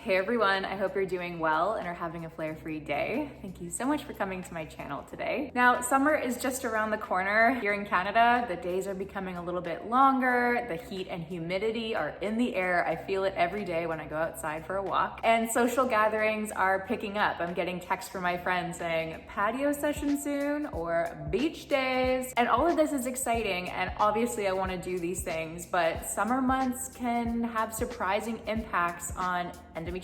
Hey everyone, I hope you're doing well and are having a flare-free day. Thank you so much for coming to my channel today. Now, summer is just around the corner. Here in Canada, the days are becoming a little bit longer. The heat and humidity are in the air. I feel it every day when I go outside for a walk. And social gatherings are picking up. I'm getting texts from my friends saying patio session soon or beach days. And all of this is exciting, and obviously I want to do these things, but summer months can have surprising impacts on endometriosis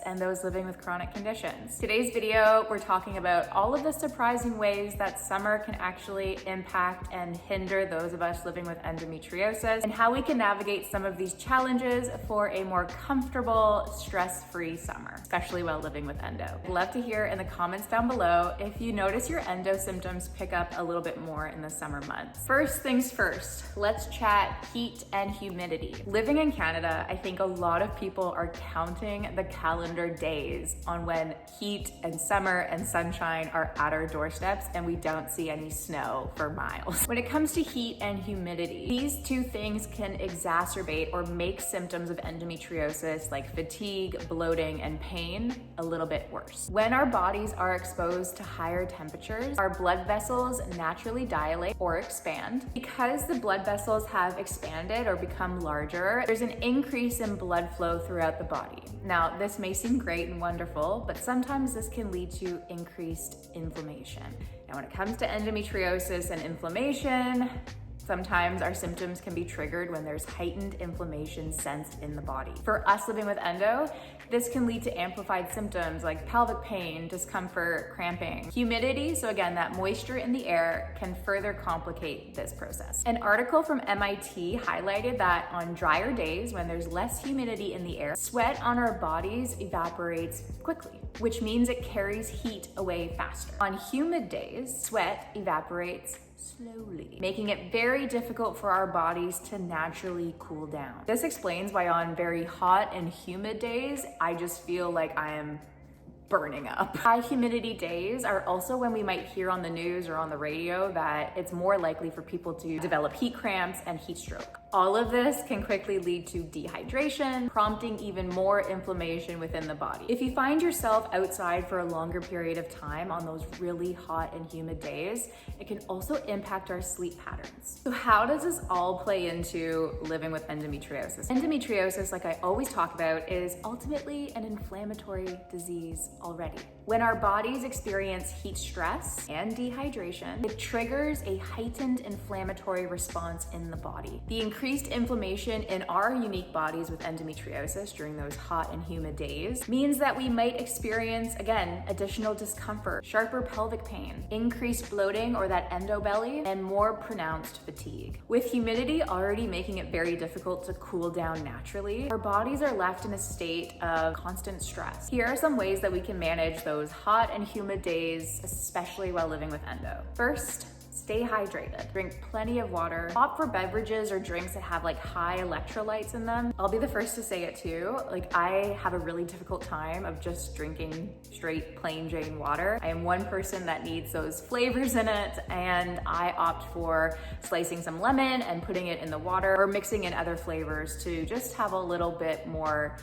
and those living with chronic conditions. Today's video, we're talking about all of the surprising ways that summer can actually impact and hinder those of us living with endometriosis, and how we can navigate some of these challenges for a more comfortable, stress-free summer, especially while living with endo. I'd love to hear in the comments down below if you notice your endo symptoms pick up a little bit more in the summer months. First things first, let's chat heat and humidity. Living in Canada, I think a lot of people are counting the calendar days on when heat and summer and sunshine are at our doorsteps and we don't see any snow for miles. When it comes to heat and humidity, these two things can exacerbate or make symptoms of endometriosis like fatigue, bloating, and pain a little bit worse. When our bodies are exposed to higher temperatures, our blood vessels naturally dilate or expand. Because the blood vessels have expanded or become larger, there's an increase in blood flow throughout the body. Now, this may seem great and wonderful, but sometimes this can lead to increased inflammation. Now, when it comes to endometriosis and inflammation, sometimes our symptoms can be triggered when there's heightened inflammation sensed in the body. For us living with endo, this can lead to amplified symptoms like pelvic pain, discomfort, cramping. Humidity, so again, that moisture in the air, can further complicate this process. An article from MIT highlighted that on drier days, when there's less humidity in the air, sweat on our bodies evaporates quickly, which means it carries heat away faster. On humid days, sweat evaporates slowly, making it very difficult for our bodies to naturally cool down. This explains why on very hot and humid days, I just feel like I am burning up. High humidity days are also when we might hear on the news or on the radio that it's more likely for people to develop heat cramps and heat stroke. All of this can quickly lead to dehydration, prompting even more inflammation within the body. If you find yourself outside for a longer period of time on those really hot and humid days, it can also impact our sleep patterns. So how does this all play into living with endometriosis? Endometriosis, like I always talk about, is ultimately an inflammatory disease already. When our bodies experience heat stress and dehydration, it triggers a heightened inflammatory response in the body. The increased inflammation in our unique bodies with endometriosis during those hot and humid days means that we might experience, again, additional discomfort, sharper pelvic pain, increased bloating or that endo belly, and more pronounced fatigue. With humidity already making it very difficult to cool down naturally, our bodies are left in a state of constant stress. Here are some ways that we can manage those hot and humid days, especially while living with endo. First, stay hydrated. Drink plenty of water. Opt for beverages or drinks that have like high electrolytes in them. I'll be the first to say it too. Like, I have a really difficult time of just drinking straight plain Jane water. I am one person that needs those flavors in it, and I opt for slicing some lemon and putting it in the water, or mixing in other flavors to just have a little bit more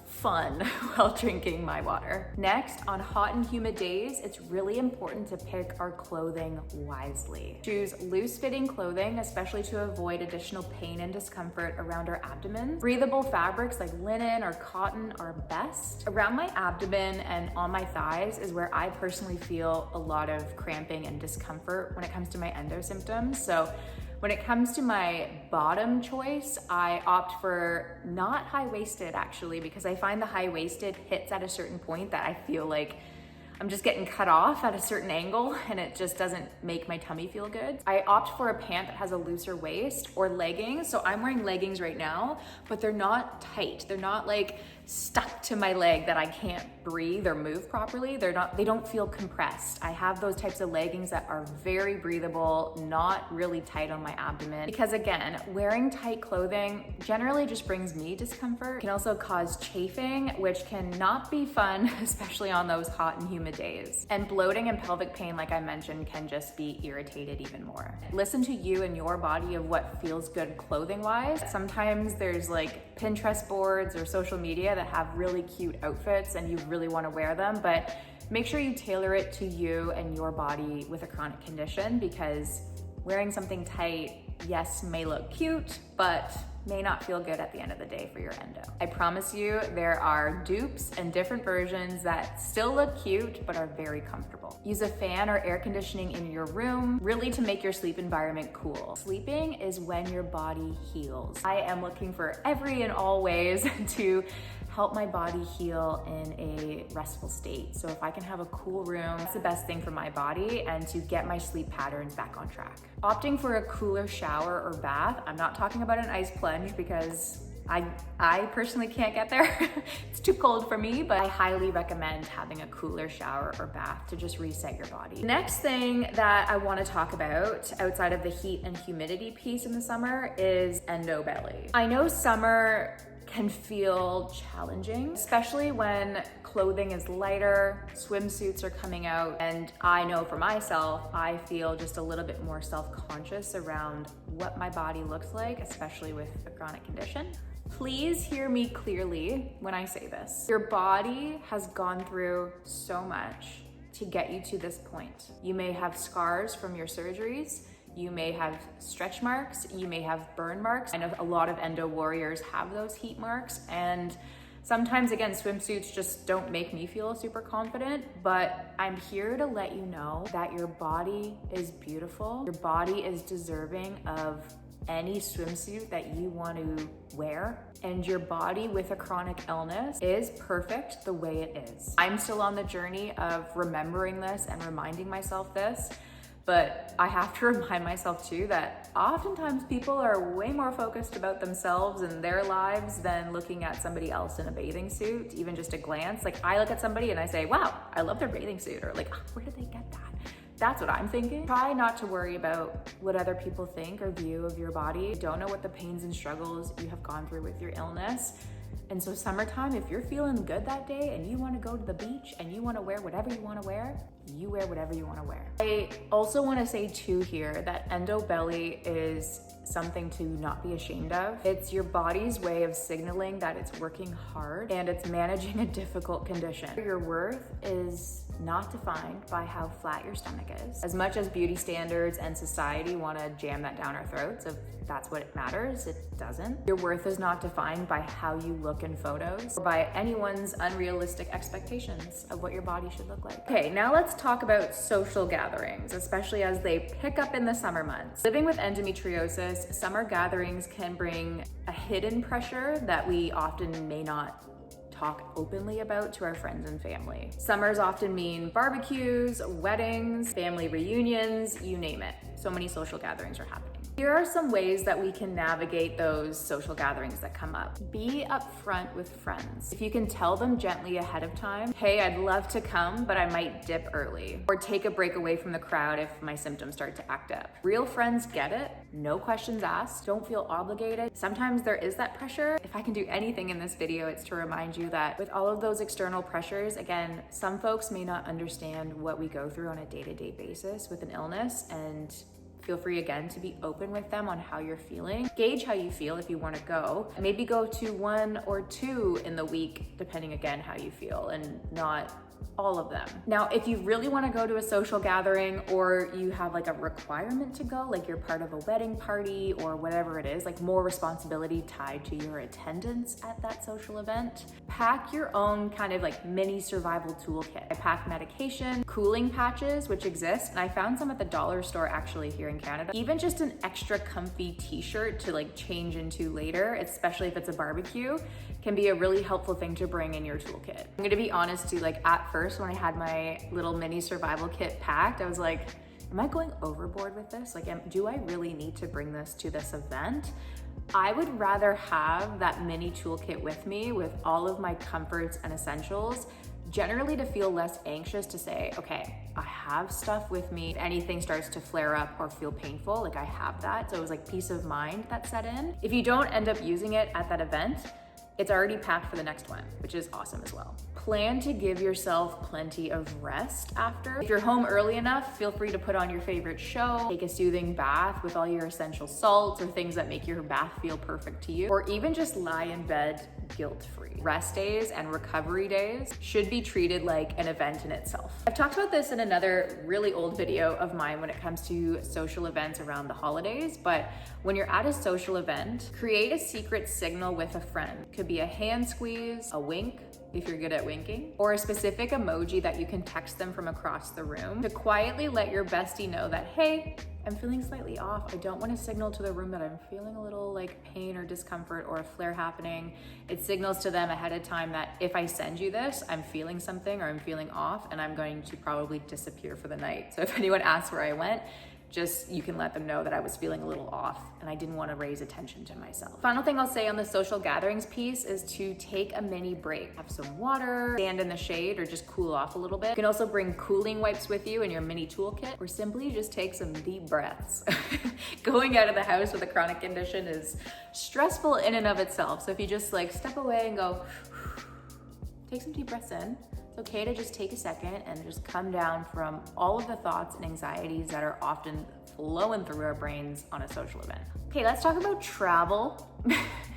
fun while drinking my water. Next, on hot and humid days, it's really important to pick our clothing wisely. Choose loose-fitting clothing, especially to avoid additional pain and discomfort around our abdomen. Breathable fabrics like linen or cotton are best. Around my abdomen and on my thighs is where I personally feel a lot of cramping and discomfort when it comes to my endo symptoms. So when it comes to my bottom choice, I opt for not high-waisted actually, because I find the high-waisted hits at a certain point that I feel like I'm just getting cut off at a certain angle and it just doesn't make my tummy feel good. I opt for a pant that has a looser waist, or leggings. So I'm wearing leggings right now, but they're not tight. They're not like stuck to my leg that I can't breathe or move properly. They don't feel compressed. I have those types of leggings that are very breathable, not really tight on my abdomen. Because again, wearing tight clothing generally just brings me discomfort. It can also cause chafing, which can not be fun, especially on those hot and humid humid days. And bloating and pelvic pain, like I mentioned, can just be irritated even more. Listen to you and your body of what feels good clothing wise. Sometimes there's like Pinterest boards or social media that have really cute outfits and you really want to wear them, but make sure you tailor it to you and your body with a chronic condition, because wearing something tight, yes, may look cute, but may not feel good at the end of the day for your endo. I promise you there are dupes and different versions that still look cute but are very comfortable. Use a fan or air conditioning in your room, really to make your sleep environment cool. Sleeping is when your body heals. I am looking for every and all ways to help my body heal in a restful state. So if I can have a cool room, it's the best thing for my body and to get my sleep patterns back on track. Opting for a cooler shower or bath. I'm not talking about an ice plunge because I personally can't get there. It's too cold for me, but I highly recommend having a cooler shower or bath to just reset your body. Next thing that I want to talk about outside of the heat and humidity piece in the summer is endo belly. I know summer can feel challenging, especially when clothing is lighter, swimsuits are coming out, and I know for myself, I feel just a little bit more self-conscious around what my body looks like, especially with a chronic condition. Please hear me clearly when I say this. Your body has gone through so much to get you to this point. You may have scars from your surgeries, you may have stretch marks, you may have burn marks. I know a lot of endo warriors have those heat marks, and sometimes, again, swimsuits just don't make me feel super confident, but I'm here to let you know that your body is beautiful. Your body is deserving of any swimsuit that you want to wear, and your body with a chronic illness is perfect the way it is. I'm still on the journey of remembering this and reminding myself this, but I have to remind myself too that oftentimes people are way more focused about themselves and their lives than looking at somebody else in a bathing suit, even just a glance. Like, I look at somebody and I say, wow, I love their bathing suit, or like, oh, where did they get that? That's what I'm thinking. Try not to worry about what other people think or view of your body. Don't know what the pains and struggles you have gone through with your illness. And so summertime, if you're feeling good that day and you want to go to the beach and you want to wear whatever you want to wear, you wear whatever you want to wear. I also want to say too here that endo belly is something to not be ashamed of. It's your body's way of signaling that it's working hard and it's managing a difficult condition. Your worth is not defined by how flat your stomach is. As much as beauty standards and society want to jam that down our throats, if that's what it matters, it doesn't. Your worth is not defined by how you look in photos or by anyone's unrealistic expectations of what your body should look like. Okay, now let's talk about social gatherings, especially as they pick up in the summer months. Living with endometriosis, summer gatherings can bring a hidden pressure that we often may not talk openly about to our friends and family. Summers often mean barbecues, weddings, family reunions, you name it. So many social gatherings are happening. Here are some ways that we can navigate those social gatherings that come up. Be upfront with friends. If you can tell them gently ahead of time, hey, I'd love to come, but I might dip early, or take a break away from the crowd if my symptoms start to act up. Real friends get it, no questions asked, don't feel obligated. Sometimes there is that pressure. If I can do anything in this video, it's to remind you that with all of those external pressures, again, some folks may not understand what we go through on a day-to-day basis with an illness, and feel free again to be open with them on how you're feeling. Gauge how you feel if you want to go. Maybe go to 1 or 2 in the week, depending again how you feel, and not all of them. Now, if you really want to go to a social gathering, or you have like a requirement to go, like you're part of a wedding party or whatever it is, like more responsibility tied to your attendance at that social event, pack your own kind of like mini survival toolkit. I pack medication, cooling patches, which exist, and I found some at the dollar store actually here in Canada. Even just an extra comfy t-shirt to like change into later, especially if it's a barbecue, can be a really helpful thing to bring in your toolkit. I'm gonna be honest too, like at first when I had my little mini survival kit packed, I was like, am I going overboard with this? Like, do I really need to bring this to this event? I would rather have that mini toolkit with me with all of my comforts and essentials, generally to feel less anxious to say, okay, I have stuff with me. If anything starts to flare up or feel painful, like I have that. So it was like peace of mind that set in. If you don't end up using it at that event, it's already packed for the next one, which is awesome as well. Plan to give yourself plenty of rest after. If you're home early enough, feel free to put on your favorite show, take a soothing bath with all your essential salts or things that make your bath feel perfect to you, or even just lie in bed guilt-free. Rest days and recovery days should be treated like an event in itself. I've talked about this in another really old video of mine when it comes to social events around the holidays, but when you're at a social event, create a secret signal with a friend. Could be a hand squeeze, a wink, if you're good at winking, or a specific emoji that you can text them from across the room to quietly let your bestie know that, hey, I'm feeling slightly off. I don't want to signal to the room that I'm feeling a little like pain or discomfort or a flare happening. It signals to them ahead of time that if I send you this, I'm feeling something or I'm feeling off and I'm going to probably disappear for the night. So if anyone asks where I went, just you can let them know that I was feeling a little off and I didn't want to raise attention to myself. Final thing I'll say on the social gatherings piece is to take a mini break. Have some water, stand in the shade, or just cool off a little bit. You can also bring cooling wipes with you in your mini toolkit, or simply just take some deep breaths. Going out of the house with a chronic condition is stressful in and of itself. So if you just like step away and go, take some deep breaths in. It's okay to just take a second and just come down from all of the thoughts and anxieties that are often flowing through our brains on a social event. Okay, let's talk about travel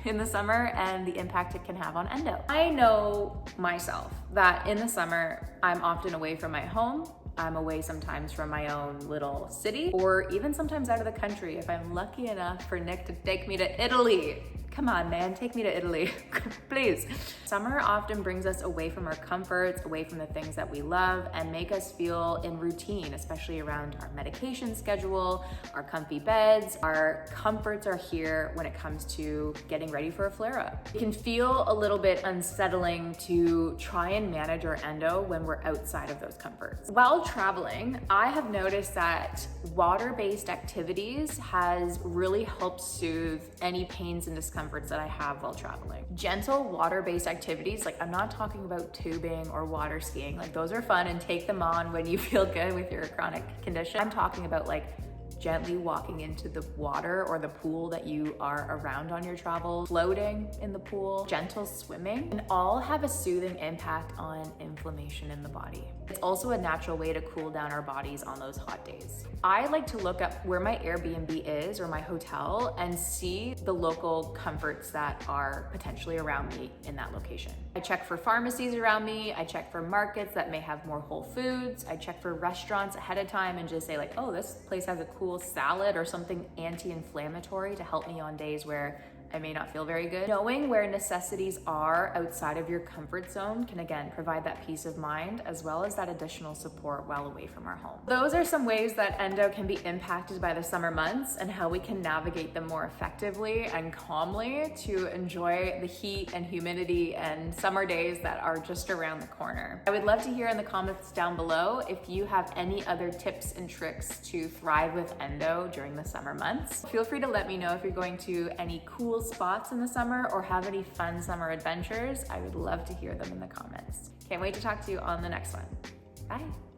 in the summer and the impact it can have on endo. I know myself that in the summer, I'm often away from my home. I'm away sometimes from my own little city, or even sometimes out of the country if I'm lucky enough for Nick to take me to Italy. Come on, man, take me to Italy, please. Summer often brings us away from our comforts, away from the things that we love, and make us feel in routine, especially around our medication schedule, our comfy beds. Our comforts are here when it comes to getting ready for a flare-up. It can feel a little bit unsettling to try and manage our endo when we're outside of those comforts. While traveling, I have noticed that water-based activities has really helped soothe any pains and discomforts that I have while traveling. Gentle water-based activities, like I'm not talking about tubing or water skiing, like those are fun and take them on when you feel good with your chronic condition. I'm talking about like gently walking into the water or the pool that you are around on your travel, floating in the pool, gentle swimming, and all have a soothing impact on inflammation in the body. It's also a natural way to cool down our bodies on those hot days. I like to look up where my Airbnb is or my hotel and see the local comforts that are potentially around me in that location. I check for pharmacies around me. I check for markets that may have more whole foods. I check for restaurants ahead of time and just say like, oh, this place has a cool salad or something anti-inflammatory to help me on days where I may not feel very good. Knowing where necessities are outside of your comfort zone can again provide that peace of mind as well as that additional support while away from our home. Those are some ways that endo can be impacted by the summer months and how we can navigate them more effectively and calmly to enjoy the heat and humidity and summer days that are just around the corner. I would love to hear in the comments down below if you have any other tips and tricks to thrive with endo during the summer months. Feel free to let me know if you're going to any cool spots in the summer or have any fun summer adventures. I would love to hear them in the comments. Can't wait to talk to you on the next one. Bye.